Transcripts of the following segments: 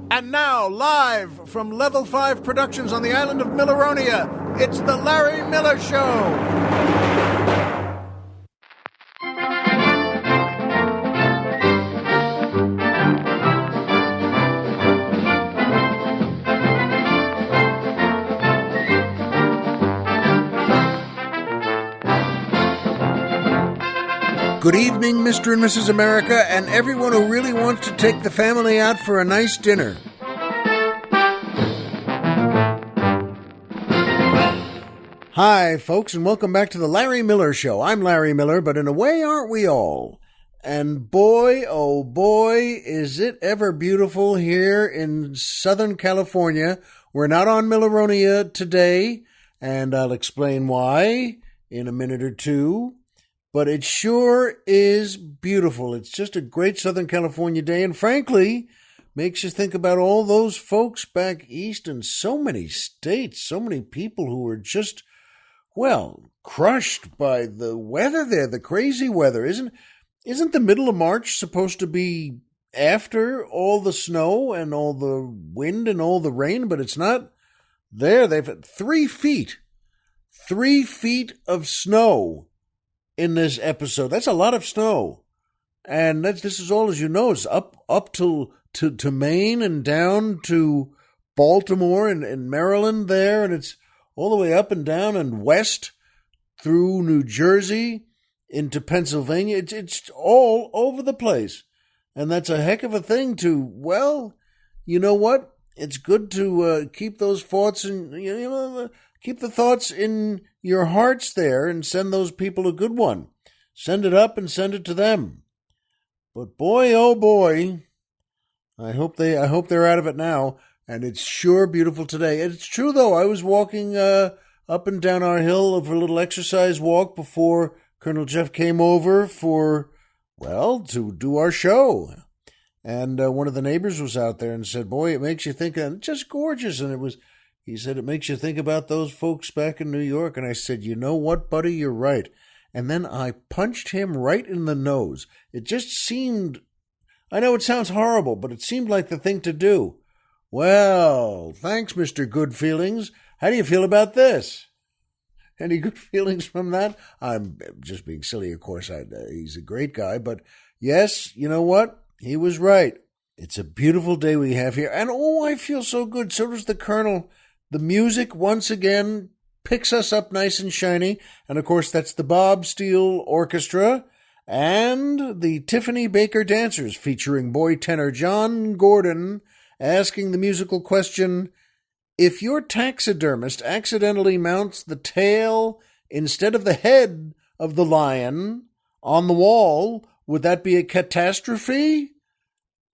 And now, live from Level 5 Productions on the island of Milleronia, it's The Larry Miller Show. Good evening, Mr. and Mrs. America, and everyone who really wants to take the family out for a nice dinner. Hi, folks, and welcome back to the Larry Miller Show. I'm Larry Miller, but in a way, aren't we all? And boy, oh boy, is it ever beautiful here in Southern California. We're not on Milleronia today, and I'll explain why in a minute or two. But it sure is beautiful. It's just a great Southern California day, and frankly, makes you think about all those folks back east in so many states, so many people who are just, well, crushed by the weather there, the crazy weather. Isn't the middle of March supposed to be after all the snow and all the wind and all the rain? But it's not there. They've had 3 feet of snow in this episode. That's a lot of snow. And this is all, as you know, it's up to Maine and down to Baltimore and Maryland there, and it's all the way up and down and west through New Jersey into Pennsylvania. It's all over the place. And that's a heck of a thing to, well, you know what? It's good to keep those thoughts and, keep the thoughts in your hearts there and send those people a good one. Send it up and send it to them. But boy, oh boy, I hope they're out of it now. And it's sure beautiful today. And it's true, though. I was walking up and down our hill for a little exercise walk before Colonel Jeff came over to do our show. And one of the neighbors was out there and said, boy, it makes you think, and it's just gorgeous. And he said, it makes you think about those folks back in New York. And I said, you know what, buddy, you're right. And then I punched him right in the nose. It just seemed, I know it sounds horrible, but it seemed like the thing to do. Well, thanks, Mr. Good Feelings. How do you feel about this? Any good feelings from that? I'm just being silly, of course. He's a great guy. But yes, you know what? He was right. It's a beautiful day we have here. And I feel so good. So does the Colonel. The music, once again, picks us up nice and shiny. And, of course, that's the Bob Steele Orchestra and the Tiffany Baker Dancers featuring boy tenor John Gordon asking the musical question, if your taxidermist accidentally mounts the tail instead of the head of the lion on the wall, would that be a catastrophe?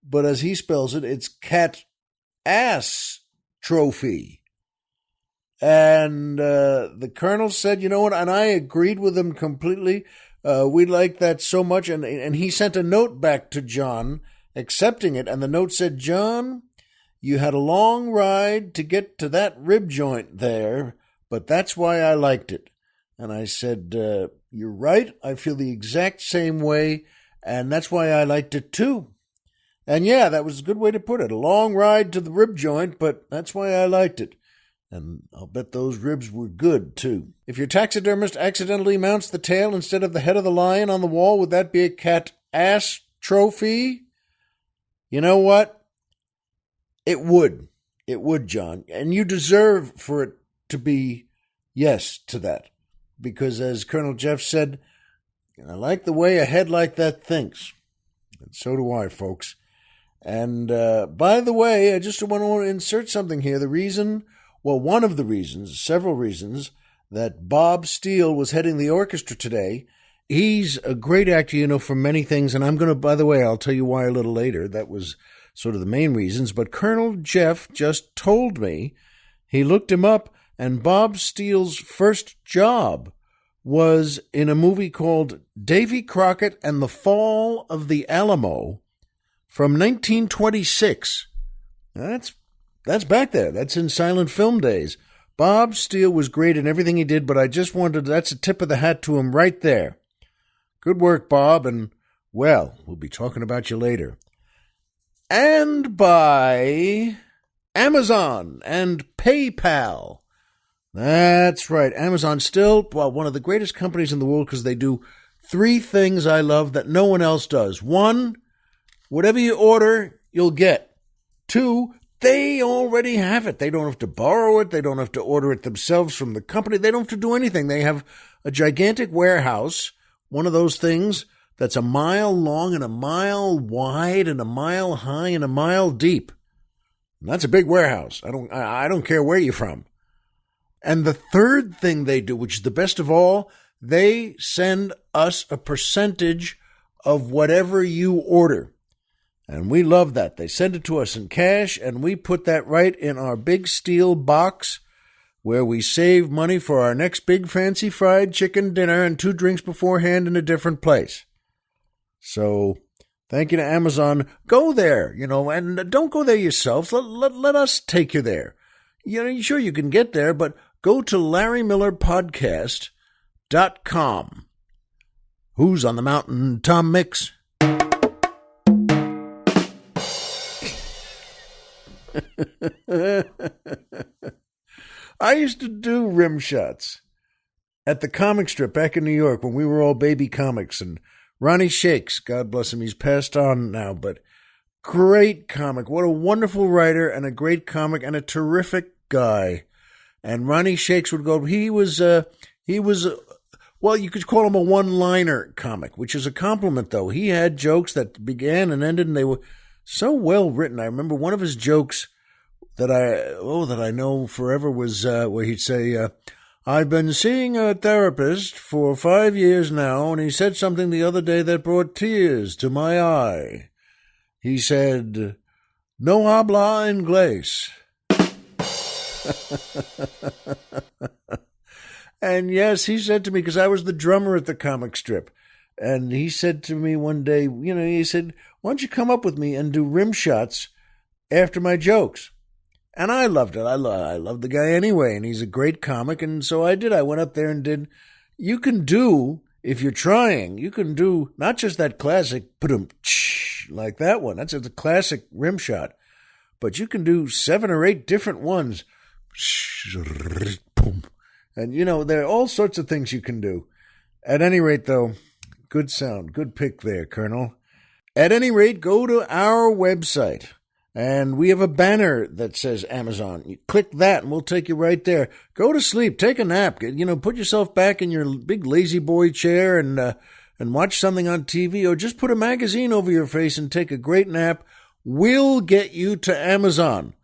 But as he spells it, it's cat-ass trophy. And the Colonel said, you know what, and I agreed with him completely. We like that so much. And he sent a note back to John accepting it. And the note said, John, you had a long ride to get to that rib joint there, but that's why I liked it. And I said, you're right. I feel the exact same way. And that's why I liked it too. And yeah, that was a good way to put it. A long ride to the rib joint, but that's why I liked it. And I'll bet those ribs were good, too. If your taxidermist accidentally mounts the tail instead of the head of the lion on the wall, would that be a cat-ass trophy? You know what? It would. It would, John. And you deserve for it to be yes to that. Because as Colonel Jeff said, I like the way a head like that thinks. And so do I, folks. And by the way, I just want to insert something here. One of the reasons, several reasons, that Bob Steele was heading the orchestra today. He's a great actor, for many things, and by the way, I'll tell you why a little later. That was sort of the main reasons, but Colonel Jeff just told me, he looked him up, and Bob Steele's first job was in a movie called Davy Crockett and the Fall of the Alamo from 1926. That's back there. That's in silent film days. Bob Steele was great in everything he did, but I just wanted, that's a tip of the hat to him right there. Good work, Bob, and, well, we'll be talking about you later. And by Amazon and PayPal. That's right. Amazon still, one of the greatest companies in the world because they do three things I love that no one else does. One, whatever you order, you'll get. Two, they already have it. They don't have to borrow it. They don't have to order it themselves from the company. They don't have to do anything. They have a gigantic warehouse, one of those things that's a mile long and a mile wide and a mile high and a mile deep. And that's a big warehouse. I don't care where you're from. And the third thing they do, which is the best of all, they send us a percentage of whatever you order. And we love that. They send it to us in cash, and we put that right in our big steel box where we save money for our next big fancy fried chicken dinner and 2 drinks beforehand in a different place. So thank you to Amazon. Go there, and don't go there yourself. Let us take you there. Sure, you can get there, but go to LarryMillerPodcast.com. Who's on the mountain, Tom Mix? I used to do rim shots at the comic strip back in New York when we were all baby comics. And Ronnie Shakes, God bless him, he's passed on now, but great comic. What a wonderful writer and a great comic and a terrific guy. And Ronnie Shakes would go, he was, you could call him a one-liner comic, which is a compliment, though. He had jokes that began and ended, and they were so well written. I remember one of his jokes that I know forever was where he'd say, I've been seeing a therapist for 5 years now, and he said something the other day that brought tears to my eye. He said, no habla inglés. And yes, he said to me, because I was the drummer at the comic strip, and he said to me one day, he said, why don't you come up with me and do rim shots after my jokes? And I loved it. I loved the guy anyway, and he's a great comic, and so I did. I went up there and did. You can do, if you're trying, you can do not just that classic, like that one. That's a classic rim shot. But you can do 7 or 8 different ones. And, there are all sorts of things you can do. At any rate, though, good sound, good pick there, Colonel. At any rate, go to our website. And we have a banner that says Amazon. You click that and we'll take you right there. Go to sleep. Take a nap. Put yourself back in your big lazy boy chair and watch something on TV, or just put a magazine over your face and take a great nap. We'll get you to Amazon.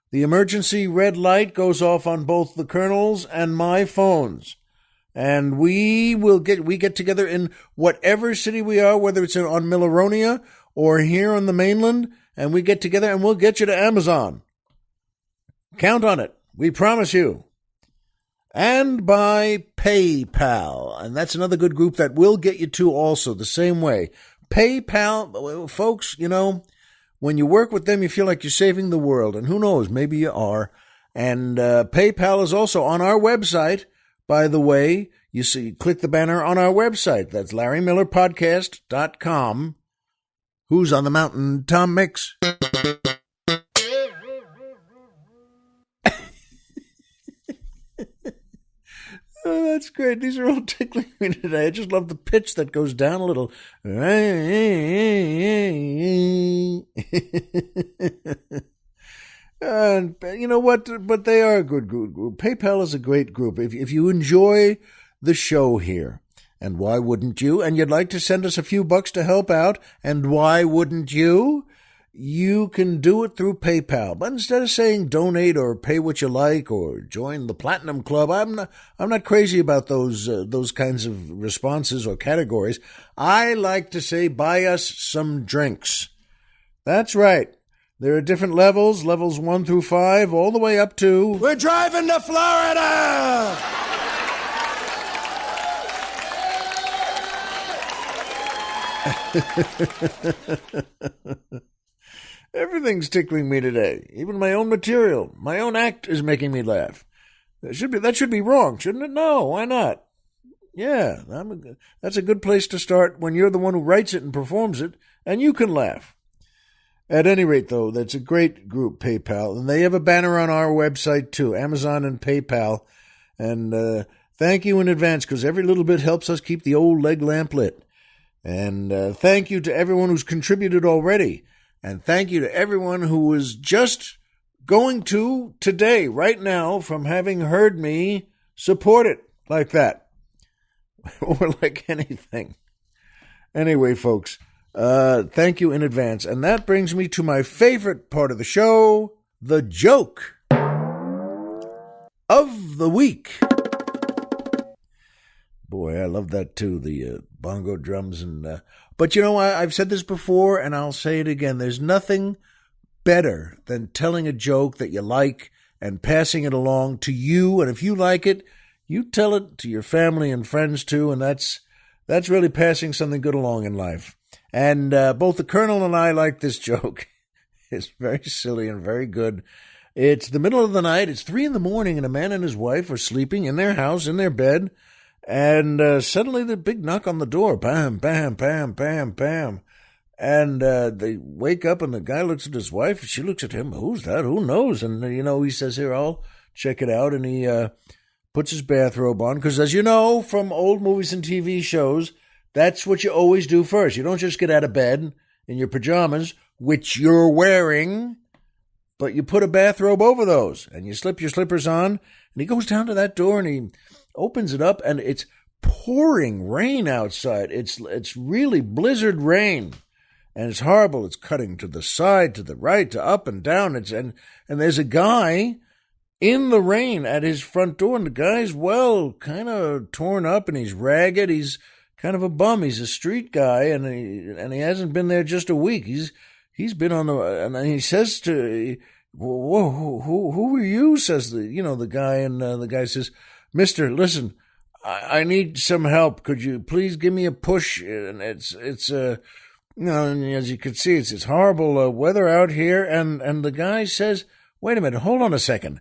The emergency red light goes off on both the Colonel's and my phones. And we get together in whatever city we are, whether it's on Milleronia or here on the mainland, and we get together and we'll get you to Amazon. Count on it. We promise you. And by PayPal. And that's another good group that will get you to also the same way. PayPal, folks, when you work with them, you feel like you're saving the world. And who knows, maybe you are. And PayPal is also on our website. By the way, you see, click the banner on our website. That's LarryMillerPodcast.com. Who's on the mountain? Tom Mix. Oh, that's great. These are all tickling me today. I just love the pitch that goes down a little. And you know what? But they are a good group. PayPal is a great group. If you enjoy the show here, and why wouldn't you? And you'd like to send us a few bucks to help out, and why wouldn't you? You can do it through PayPal. But instead of saying donate or pay what you like or join the Platinum Club, I'm not crazy about those kinds of responses or categories. I like to say buy us some drinks. That's right. There are different levels 1 through 5, all the way up to... We're driving to Florida! Everything's tickling me today. Even my own material. My own act is making me laugh. That should be wrong, shouldn't it? No, why not? Yeah, that's a good place to start when you're the one who writes it and performs it, and you can laugh. At any rate, though, that's a great group, PayPal. And they have a banner on our website, too, Amazon and PayPal. And thank you in advance, because every little bit helps us keep the old leg lamp lit. And thank you to everyone who's contributed already. And thank you to everyone who is just going to today, right now, from having heard me support it like that. Or like anything. Anyway, folks, thank you in advance. And that brings me to my favorite part of the show, the joke of the week. Boy, I love that too, the bongo drums. But you know, I've said this before, and I'll say it again. There's nothing better than telling a joke that you like and passing it along to you. And if you like it, you tell it to your family and friends too, and that's really passing something good along in life. And both the Colonel and I like this joke. It's very silly and very good. It's the middle of the night. It's 3 a.m, and a man and his wife are sleeping in their house, in their bed. And suddenly the big knock on the door. Bam, bam, bam, bam, bam. And they wake up, and the guy looks at his wife, and she looks at him. Who's that? Who knows? And, he says, here, I'll check it out. And he puts his bathrobe on, because as you know from old movies and TV shows, that's what you always do first. You don't just get out of bed in your pajamas, which you're wearing, but you put a bathrobe over those, and you slip your slippers on, and he goes down to that door, and he opens it up, and it's pouring rain outside. It's really blizzard rain, and it's horrible. It's cutting to the side, to the right, to up and down. And there's a guy in the rain at his front door, and the guy's, kind of torn up, and he's ragged. He's kind of a bum. He's a street guy, and he hasn't been there just a week. He's been on and he says to, whoa, who are you? Says the guy, and the guy says, Mister, listen, I need some help. Could you please give me a push? And it's and as you can see, it's horrible weather out here. And the guy says, wait a minute, hold on a second.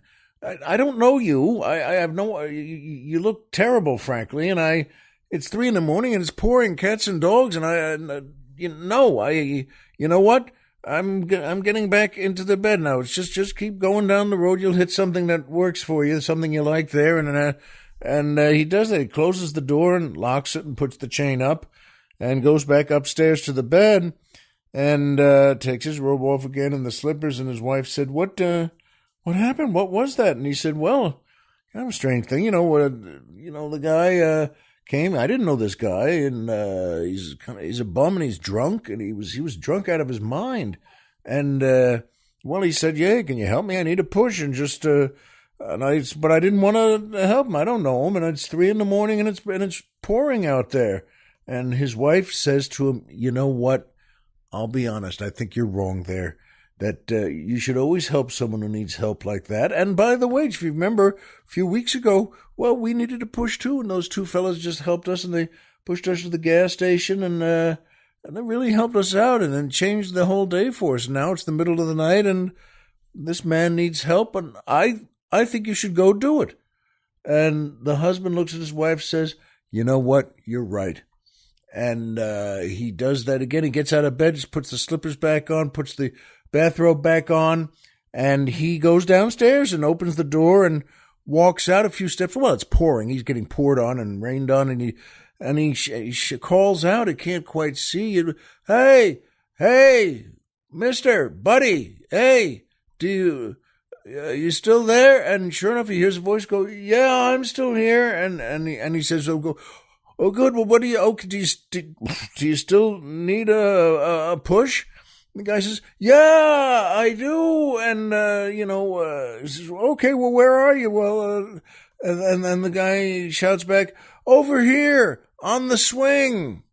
I don't know you. I have no. You look terrible, frankly. And it's 3 a.m, and it's pouring cats and dogs. And you know what? I'm getting back into the bed now. It's just keep going down the road. You'll hit something that works for you, something you like there. And he does that. He closes the door and locks it and puts the chain up and goes back upstairs to the bed and takes his robe off again and the slippers. And his wife said, What happened? What was that? And he said, well, kind of a strange thing. The guy came. I didn't know this guy, and he's a bum, and he's drunk, and he was drunk out of his mind. And he said, yeah, can you help me? I need a push, and but I didn't want to help him. I don't know him, and it's 3 a.m, and it's pouring out there. And his wife says to him, you know what? I'll be honest. I think you're wrong there. That you should always help someone who needs help like that. And by the way, if you remember, a few weeks ago, we needed a push too, and those two fellas just helped us, and they pushed us to the gas station, and they really helped us out, and then changed the whole day for us. Now it's the middle of the night, and this man needs help, and I think you should go do it. And the husband looks at his wife, says, you know what? You're right. And he does that again. He gets out of bed, just puts the slippers back on, puts the bathrobe back on, and he goes downstairs and opens the door and walks out a few steps. Well, it's pouring. He's getting poured on and rained on, and he calls out. He can't quite see you. Hey, mister, buddy, hey, you still there? And sure enough, he hears a voice go, yeah, I'm still here. And he says, oh, good. Well, what do you still need a push? The guy says, yeah, I do. And, he says, okay, well, where are you? Well, and then the guy shouts back, over here on the swing.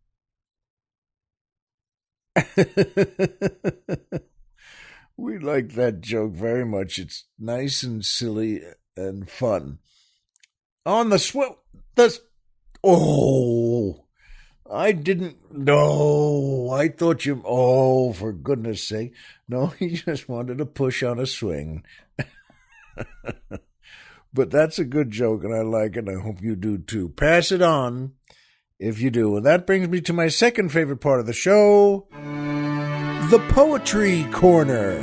We like that joke very much. It's nice and silly and fun. On the swing. I didn't. No, I thought you. Oh, for goodness sake. No, he just wanted to push on a swing. But that's a good joke, and I like it, and I hope you do too. Pass it on if you do. And that brings me to my second favorite part of the show, the Poetry Corner.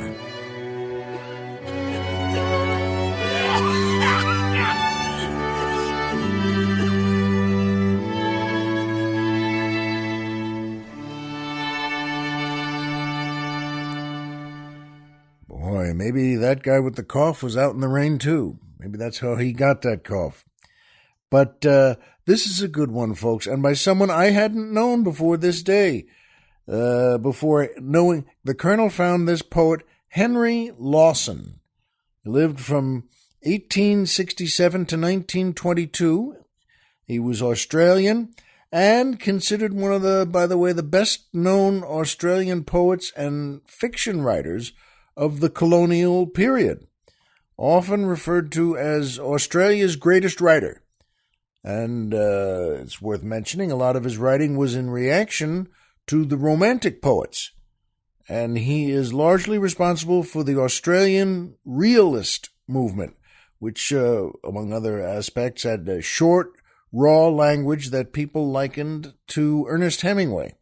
Boy, maybe that guy with the cough was out in the rain too. Maybe that's how he got that cough. But this is a good one, folks, and by someone I hadn't known before this day. Before knowing, the Colonel found this poet, Henry Lawson. He lived from 1867 to 1922. He was Australian and considered one of the, by the way, the best-known Australian poets and fiction writers of the colonial period, often referred to as Australia's greatest writer. And it's worth mentioning, a lot of his writing was in reaction to the Romantic poets, and he is largely responsible for the Australian realist movement, which, among other aspects, had a short, raw language that people likened to Ernest Hemingway.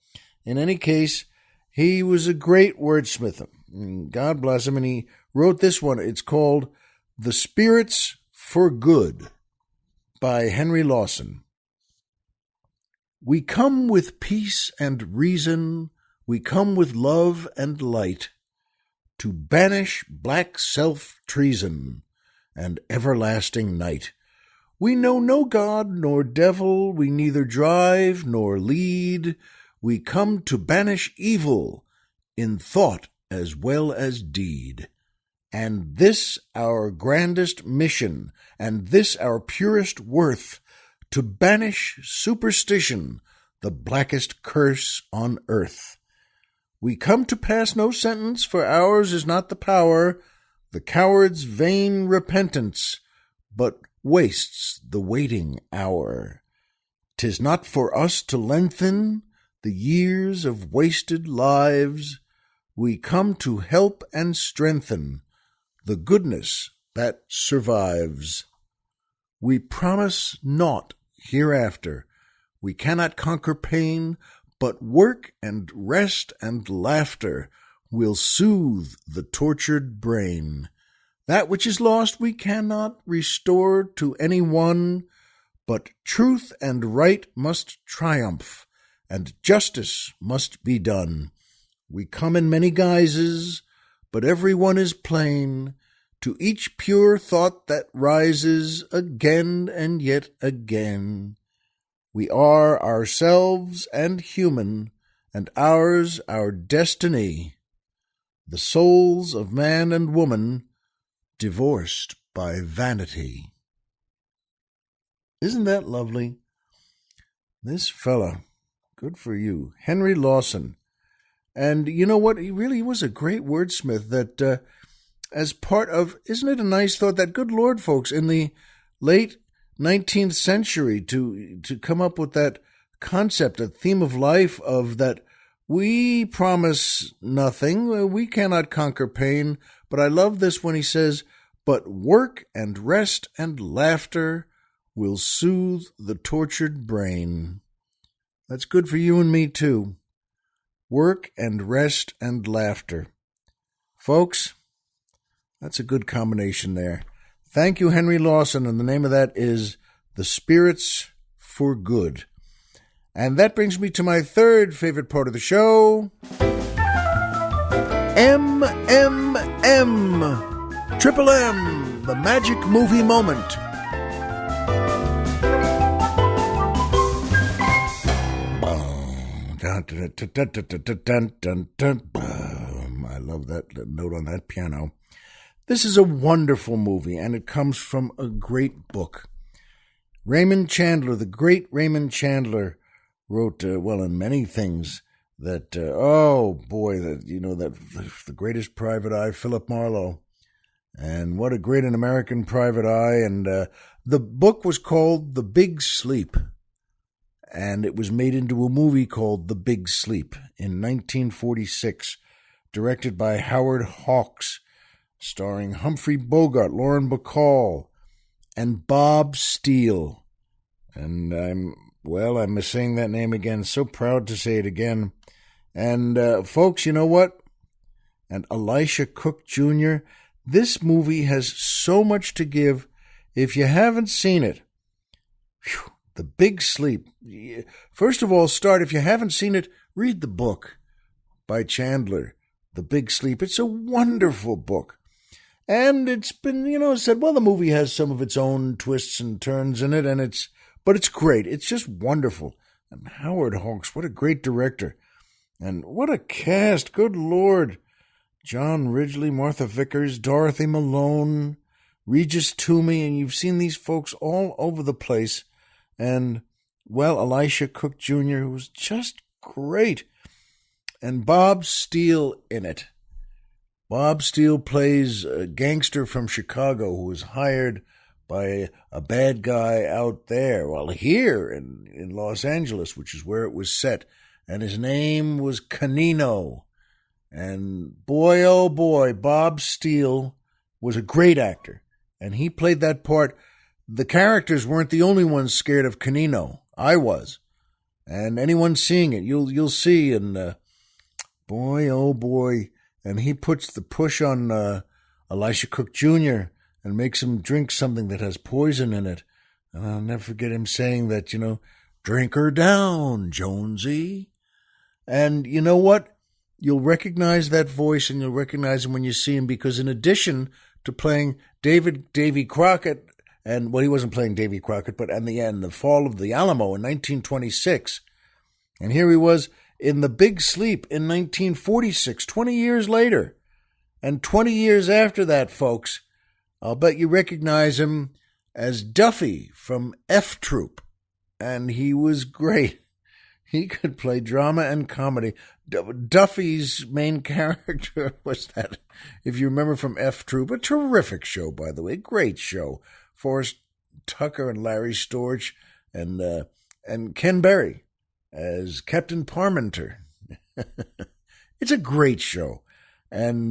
In any case, he was a great wordsmith. God bless him, and he wrote this one. It's called The Spirits for Good by Henry Lawson. We come with peace and reason, we come with love and light, to banish black self-treason and everlasting night. We know no God nor devil, we neither drive nor lead, we come to banish evil in thought as well as deed. And this our grandest mission, and this our purest worth, to banish superstition, the blackest curse on earth. We come to pass no sentence, for ours is not the power, the coward's vain repentance, but wastes the waiting hour. 'Tis not for us to lengthen the years of wasted lives, we come to help and strengthen the goodness that survives. We promise naught hereafter. We cannot conquer pain, but work and rest and laughter will soothe the tortured brain. That which is lost we cannot restore to any one, but truth and right must triumph, and justice must be done. We come in many guises, but every one is plain, to each pure thought that rises again and yet again. We are ourselves and human, and ours our destiny, the souls of man and woman divorced by vanity. Isn't that lovely? This fella, good for you, Henry Lawson. And you know what? He really was a great wordsmith that, as part of, isn't it a nice thought that, good Lord, folks, in the late 19th century to come up with that concept, a theme of life of that we promise nothing, we cannot conquer pain, but I love this when he says, but work and rest and laughter will soothe the tortured brain. That's good for you and me too. Work and rest and laughter. Folks, that's a good combination there. Thank you, Henry Lawson, and the name of that is The Spirits for Good. And that brings me to my third favorite part of the show, MMM, Triple M, the Magic Movie Moment. I love that note on that piano. This is a wonderful movie, and it comes from a great book. Raymond Chandler, the great Raymond Chandler, wrote, in many things that, the greatest private eye, Philip Marlowe. And what a great an American private eye. And the book was called The Big Sleep. And it was made into a movie called The Big Sleep in 1946, directed by Howard Hawks, starring Humphrey Bogart, Lauren Bacall, and Bob Steele. And I'm saying that name again. So proud to say it again. And folks, you know what? and Elisha Cook Jr. This movie has so much to give. If you haven't seen it, The Big Sleep. First of all, if you haven't seen it, read the book by Chandler, The Big Sleep. It's a wonderful book. And it's been, said, well, the movie has some of its own twists and turns in it, but it's great. It's just wonderful. And Howard Hawks, what a great director. And what a cast, good Lord. John Ridgely, Martha Vickers, Dorothy Malone, Regis Toomey, and you've seen these folks all over the place. And, well, Elisha Cook Jr., who was just great. And Bob Steele in it. Bob Steele plays a gangster from Chicago who was hired by a bad guy out there. Well, here in Los Angeles, which is where it was set. And his name was Canino. And boy, oh boy, Bob Steele was a great actor. And he played that part. The characters weren't the only ones scared of Canino. I was. And anyone seeing it, you'll see. And boy, oh boy. And he puts the push on Elisha Cook Jr. and makes him drink something that has poison in it. And I'll never forget him saying that, drink her down, Jonesy. And you know what? You'll recognize that voice and you'll recognize him when you see him, because in addition to playing Davy Crockett, and well, he wasn't playing Davy Crockett, but in the end, the fall of the Alamo in 1926. And here he was in The Big Sleep in 1946, 20 years later. And 20 years after that, folks, I'll bet you recognize him as Duffy from F Troop. And he was great. He could play drama and comedy. Duffy's main character was that, if you remember from F Troop, a terrific show, by the way, great show. Forrest Tucker and Larry Storch and Ken Berry as Captain Parmenter. It's a great show. And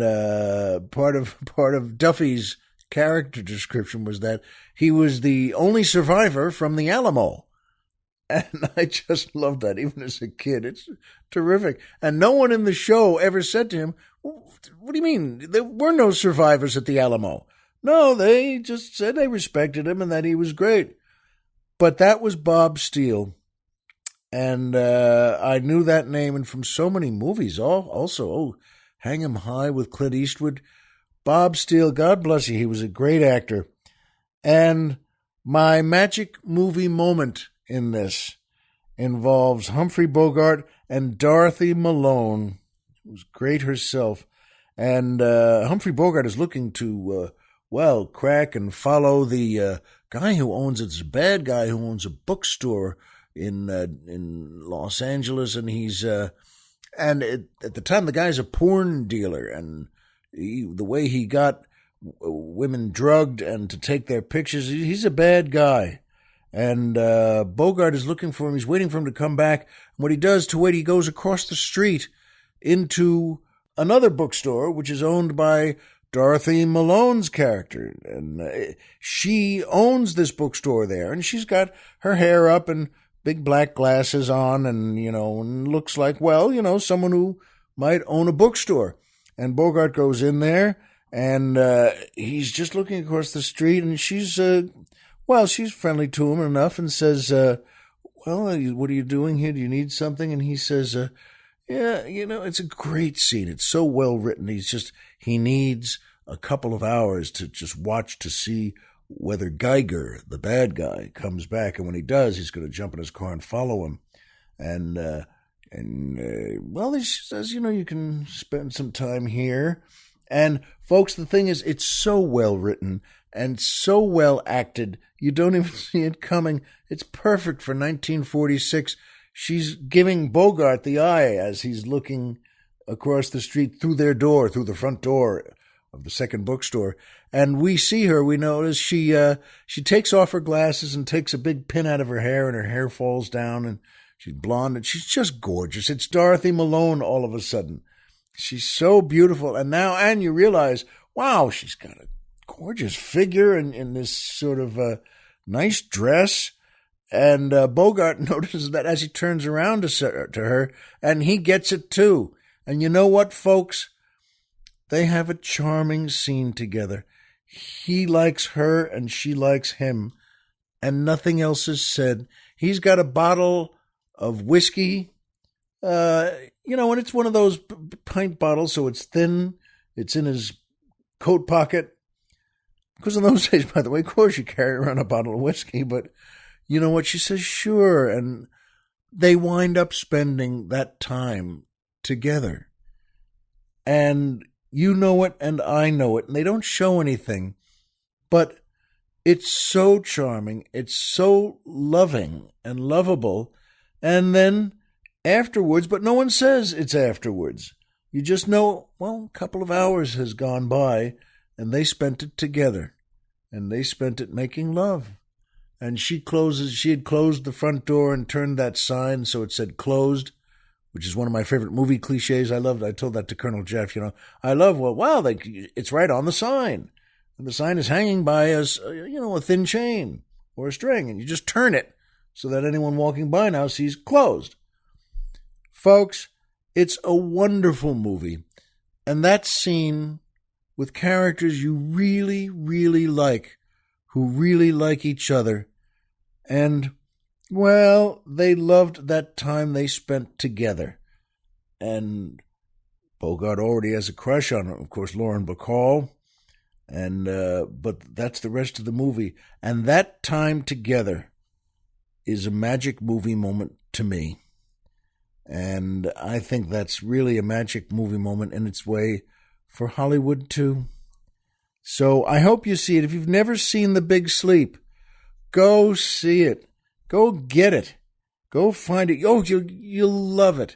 part of Duffy's character description was that he was the only survivor from the Alamo. And I just loved that, even as a kid. It's terrific. And no one in the show ever said to him, what do you mean? There were no survivors at the Alamo. No, they just said they respected him and that he was great. But that was Bob Steele. And I knew that name, and from so many movies also. Hang 'em High with Clint Eastwood. Bob Steele, God bless you, he was a great actor. And my magic movie moment in this involves Humphrey Bogart and Dorothy Malone, who was great herself. And Humphrey Bogart is looking to, crack and follow the guy who owns it's a bad guy who owns a bookstore in Los Angeles, and he's at the time the guy's a porn dealer, and the way he got women drugged and to take their pictures, he's a bad guy. And Bogart is looking for him. He's waiting for him to come back. And what he does to wait, he goes across the street into another bookstore, which is owned by Dorothy Malone's character. And she owns this bookstore there. And she's got her hair up and big black glasses on and, and looks like, someone who might own a bookstore. And Bogart goes in there and he's just looking across the street, and she's friendly to him enough and says, what are you doing here? Do you need something? And he says, it's a great scene. It's so well written. He needs a couple of hours to just watch to see whether Geiger, the bad guy, comes back. And when he does, he's going to jump in his car and follow him. And he says, you can spend some time here. And folks, the thing is, it's so well written and so well acted, you don't even see it coming. It's perfect for 1946. She's giving Bogart the eye as he's looking across the street through the front door of the second bookstore. And we see her, we notice she takes off her glasses and takes a big pin out of her hair, and her hair falls down, and she's blonde, and she's just gorgeous. It's Dorothy Malone all of a sudden. She's so beautiful. And you realize, wow, she's got a gorgeous figure in this sort of nice dress. And Bogart notices that as he turns around to her, and he gets it too. And you know what, folks? they have a charming scene together. He likes her and she likes him, and nothing else is said. He's got a bottle of whiskey, and it's one of those pint bottles, so it's thin. It's in his coat pocket. Because in those days, by the way, of course you carry around a bottle of whiskey, but you know what? She says, sure. And they wind up spending that time together. And you know it and I know it. And they don't show anything. But it's so charming. It's so loving and lovable. And then afterwards, but no one says it's afterwards. You just know, well, a couple of hours has gone by and they spent it together. And they spent it making love. And she had closed the front door and turned that sign so it said closed, which is one of my favorite movie cliches. I told that to Colonel Jeff, it's right on the sign. And the sign is hanging by a thin chain or a string, and you just turn it so that anyone walking by now sees closed. Folks, it's a wonderful movie. And that scene with characters you really, really like, who really like each other. And, well, they loved that time they spent together. And Bogart already has a crush on, of course, Lauren Bacall. And but that's the rest of the movie. And that time together is a magic movie moment to me. And I think that's really a magic movie moment in its way for Hollywood, too. So I hope you see it. If you've never seen The Big Sleep, go see it. Go get it. Go find it. Oh, you'll love it.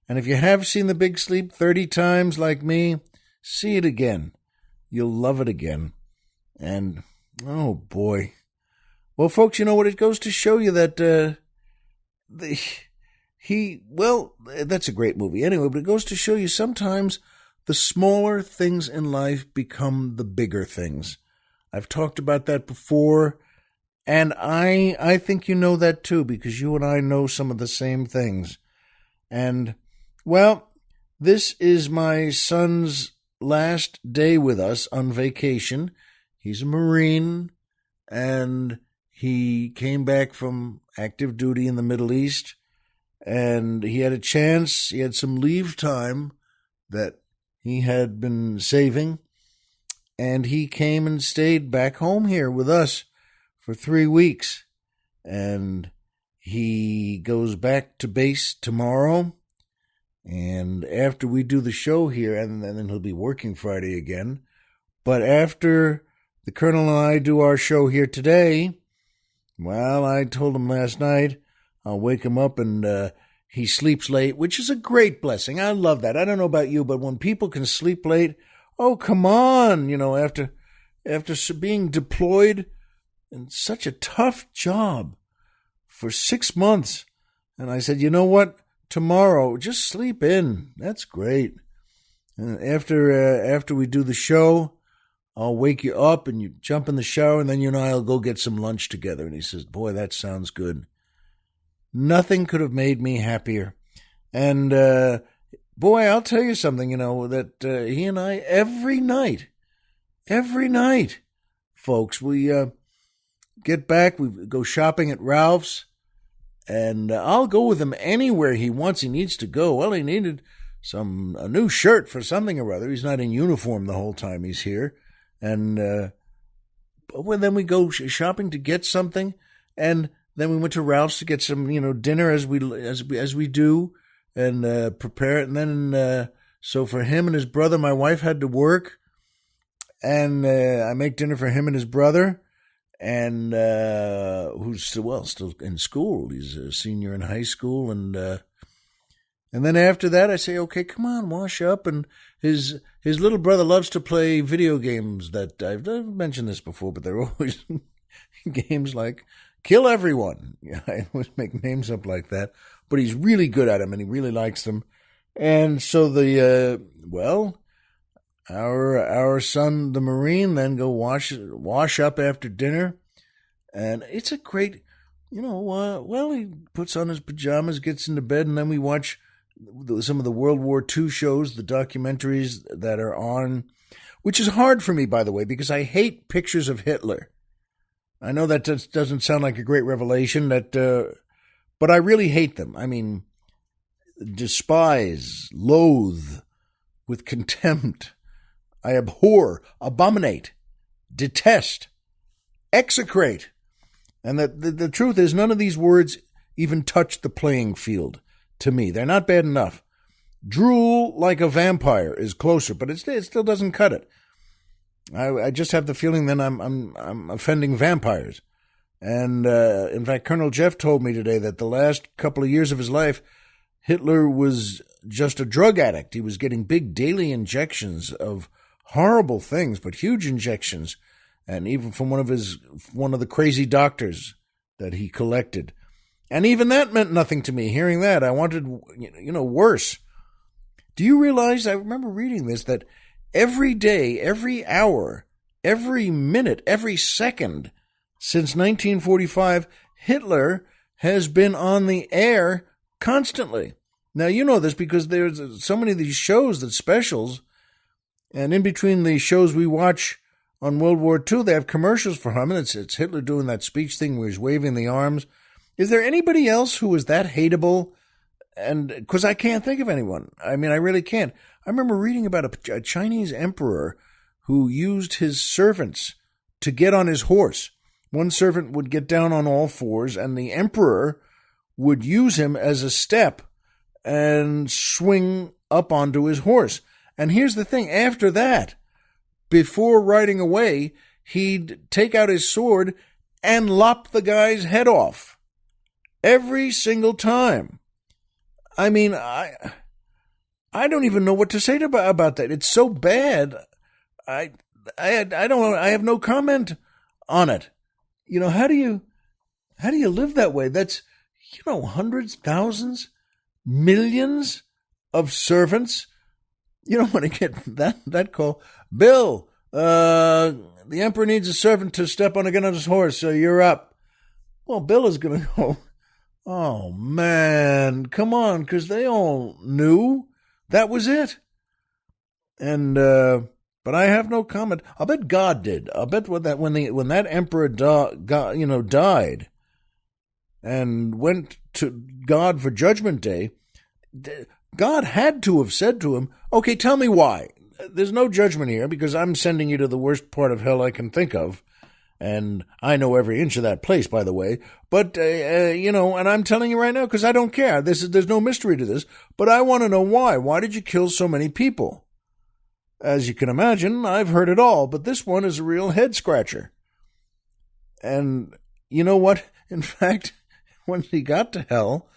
And if you have seen The Big Sleep 30 times like me, see it again. You'll love it again. And, oh, boy. Well, folks, you know what? It goes to show you that that's a great movie anyway, but it goes to show you sometimes the smaller things in life become the bigger things. I've talked about that before, and I think you know that too, because you and I know some of the same things. And, well, this is my son's last day with us on vacation. He's a Marine, and he came back from active duty in the Middle East, and he had some leave time that he had been saving, and he came and stayed back home here with us for 3 weeks. And he goes back to base tomorrow, and after we do the show here, and then he'll be working Friday again. But after the Colonel and I do our show here today, well, I told him last night I'll wake him up, and he sleeps late, which is a great blessing. I love that. I don't know about you, but when people can sleep late, oh, come on, after being deployed in such a tough job for 6 months. And I said, you know what? Tomorrow, just sleep in. That's great. And after we do the show, I'll wake you up and you jump in the shower, and then you and I'll go get some lunch together. And he says, boy, that sounds good. Nothing could have made me happier. And, boy, I'll tell you something, that he and I, every night, folks, we get back, we go shopping at Ralph's, and I'll go with him anywhere he wants. He needs to go. Well, he needed a new shirt for something or other. He's not in uniform the whole time he's here. And then we go shopping to get something, and then we went to Ralph's to get some, dinner as we do, and prepare it. And then so for him and his brother, my wife had to work, and I make dinner for him and his brother, and who's still in school. He's a senior in high school, and then after that, I say, okay, come on, wash up. And his little brother loves to play video games. That I've mentioned this before, but they're always games like Kill Everyone. Yeah, I always make names up like that. But he's really good at them, and he really likes them. And so our son, the Marine, then go wash up after dinner. And it's a great, he puts on his pajamas, gets into bed, and then we watch some of the World War II shows, the documentaries that are on, which is hard for me, by the way, because I hate pictures of Hitler. I know that doesn't sound like a great revelation, but I really hate them. I mean, despise, loathe, with contempt. I abhor, abominate, detest, execrate. And the truth is, none of these words even touch the playing field to me. They're not bad enough. Drool like a vampire is closer, but it still doesn't cut it. I just have the feeling that I'm offending vampires. And in fact, Colonel Jeff told me today that the last couple of years of his life, Hitler was just a drug addict. He was getting big daily injections of horrible things, but huge injections, and even from one of the crazy doctors that he collected. And even that meant nothing to me. Hearing that, I wanted, worse. Do you realize, I remember reading this, that every day, every hour, every minute, every second since 1945, Hitler has been on the air constantly. Now, you know this because there's so many of these shows, that specials, and in between the shows we watch on World War II, they have commercials for him, and it's Hitler doing that speech thing where he's waving the arms. Is there anybody else who is that hateable? And because I can't think of anyone. I mean, I really can't. I remember reading about a Chinese emperor who used his servants to get on his horse. One servant would get down on all fours, and the emperor would use him as a step and swing up onto his horse. And here's the thing, after that, before riding away, he'd take out his sword and lop the guy's head off. Every single time. I mean, I don't even know what to say about that. It's so bad. I don't know. I have no comment on it. How do you live that way? That's, hundreds, thousands, millions of servants. You don't want to get that call. Bill, the emperor needs a servant to step on again on his horse, so you're up. Well, Bill is going to go, oh, man, come on, because they all knew that was it. And, but I have no comment. I'll bet God did. I'll bet when that emperor died and went to God for Judgment Day, God had to have said to him, okay, tell me why. There's no judgment here because I'm sending you to the worst part of hell I can think of. And I know every inch of that place, by the way. But, and I'm telling you right now because I don't care. There's no mystery to this. But I want to know why. Why did you kill so many people? As you can imagine, I've heard it all. But this one is a real head-scratcher. And you know what? In fact, when he got to hell,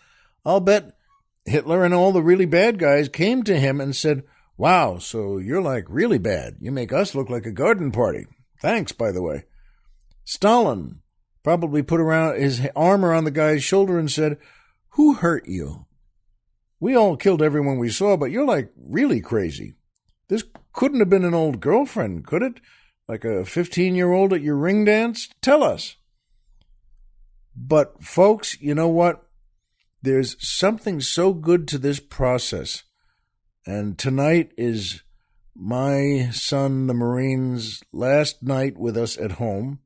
I'll bet Hitler and all the really bad guys came to him and said, wow, so you're like really bad. You make us look like a garden party. Thanks, by the way. Stalin probably put around his arm around the guy's shoulder and said, who hurt you? We all killed everyone we saw, but you're like really crazy. This couldn't have been an old girlfriend, could it? Like a 15-year-old at your ring dance? Tell us. But folks, you know what? There's something so good to this process. And tonight is my son, the Marine's, last night with us at home.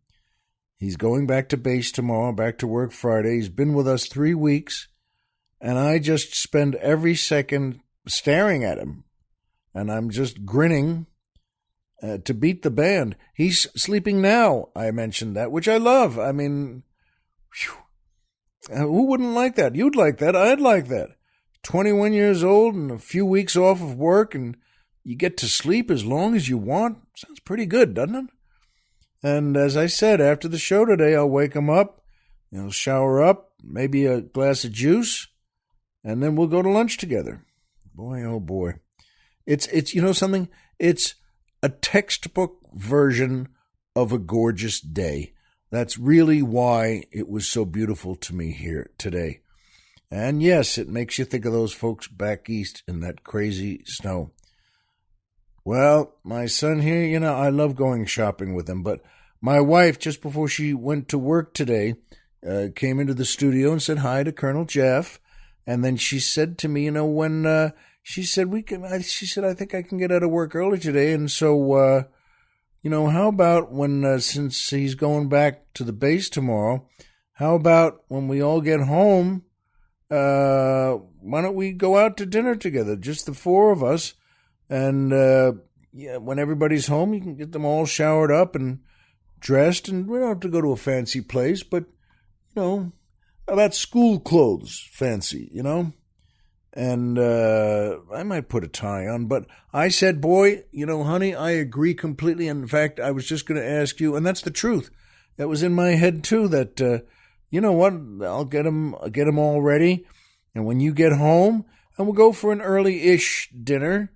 He's going back to base tomorrow, back to work Friday. He's been with us 3 weeks, and I just spend every second staring at him. And I'm just grinning to beat the band. He's sleeping now, I mentioned that, which I love. I mean, who wouldn't like that? You'd like that. I'd like that. 21 years old and a few weeks off of work, and you get to sleep as long as you want. Sounds pretty good, doesn't it? And as I said, after the show today, I'll wake him up, shower up, maybe a glass of juice, and then we'll go to lunch together. Boy, oh boy. It's something? It's a textbook version of a gorgeous day. That's really why it was so beautiful to me here today. And yes, it makes you think of those folks back east in that crazy snow. Well, my son here, I love going shopping with him, but my wife, just before she went to work today, came into the studio and said hi to Colonel Jeff, And then she said to me, when she said, she said, I think I can get out of work early today. And so, how about when, since he's going back to the base tomorrow, how about when we all get home, why don't we go out to dinner together, just the four of us? And when everybody's home, you can get them all showered up and dressed, and we don't have to go to a fancy place, but, about school clothes fancy, And I might put a tie on, but I said, boy, honey, I agree completely. In fact, I was just going to ask you, and that's the truth. That was in my head too, that, you know what, I'll get them all ready. And when you get home, and we'll go for an early-ish dinner.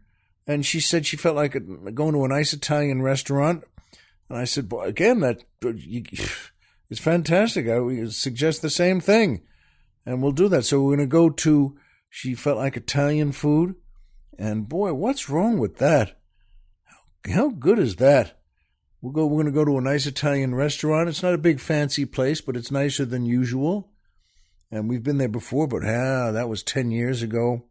And she said she felt like going to a nice Italian restaurant. And I said, boy, again, it's fantastic. I would suggest the same thing. And we'll do that. So we're going to go to, she felt like Italian food. And boy, what's wrong with that? How good is that? We're going to go to a nice Italian restaurant. It's not a big fancy place, but it's nicer than usual. And we've been there before, but that was 10 years ago.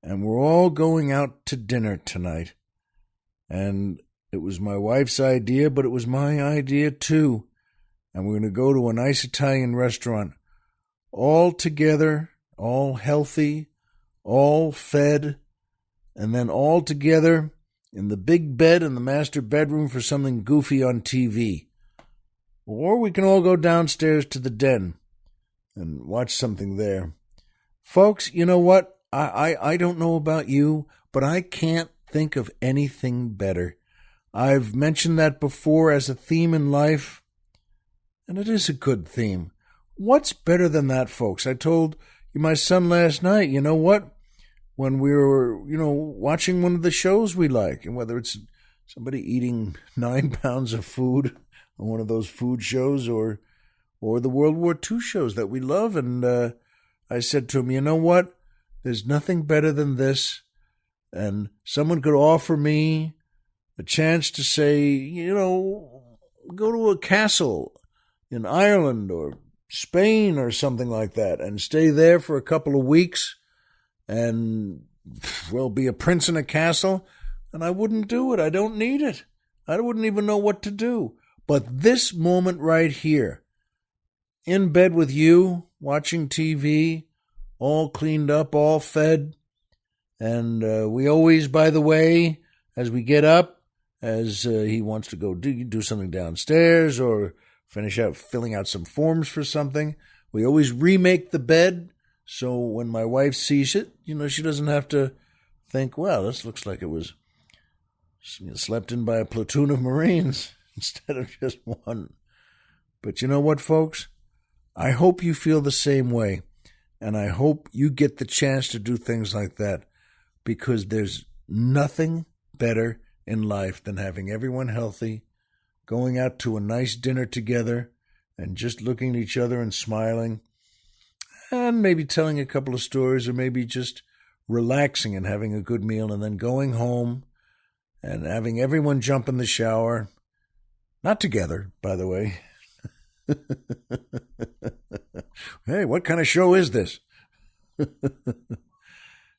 And we're all going out to dinner tonight. And it was my wife's idea, but it was my idea too. And we're going to go to a nice Italian restaurant. All together, all healthy, all fed, and then all together in the big bed in the master bedroom for something goofy on TV. Or we can all go downstairs to the den and watch something there. Folks, you know what? I don't know about you, but I can't think of anything better. I've mentioned that before as a theme in life, and it is a good theme. What's better than that, folks? I told my son last night, you know what? When we were, watching one of the shows we like, and whether it's somebody eating 9 pounds of food on one of those food shows or the World War II shows that we love, and I said to him, you know what? There's nothing better than this, and someone could offer me a chance to say, go to a castle in Ireland or Spain or something like that and stay there for a couple of weeks and, be a prince in a castle, and I wouldn't do it. I don't need it. I wouldn't even know what to do. But this moment right here, in bed with you, watching TV, all cleaned up, all fed, and we always, by the way, as we get up, as he wants to go do something downstairs or finish out filling out some forms for something, we always remake the bed so when my wife sees it, she doesn't have to think, well, this looks like it was slept in by a platoon of Marines instead of just one. But you know what, folks? I hope you feel the same way. And I hope you get the chance to do things like that, because there's nothing better in life than having everyone healthy, going out to a nice dinner together, and just looking at each other and smiling, and maybe telling a couple of stories, or maybe just relaxing and having a good meal, and then going home and having everyone jump in the shower. Not together, by the way. Hey, what kind of show is this?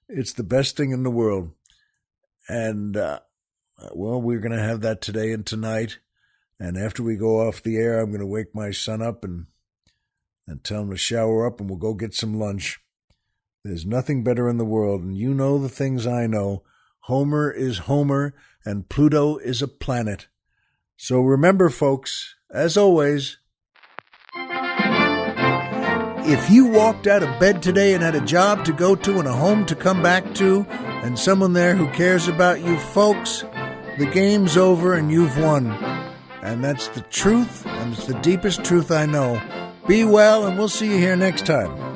It's the best thing in the world. And, we're going to have that today and tonight. And after we go off the air, I'm going to wake my son up and tell him to shower up, and we'll go get some lunch. There's nothing better in the world. And you know the things I know. Homer is Homer, and Pluto is a planet. So remember, folks, as always, if you walked out of bed today and had a job to go to and a home to come back to and someone there who cares about you, folks, the game's over and you've won. And that's the truth, and it's the deepest truth I know. Be well, and we'll see you here next time.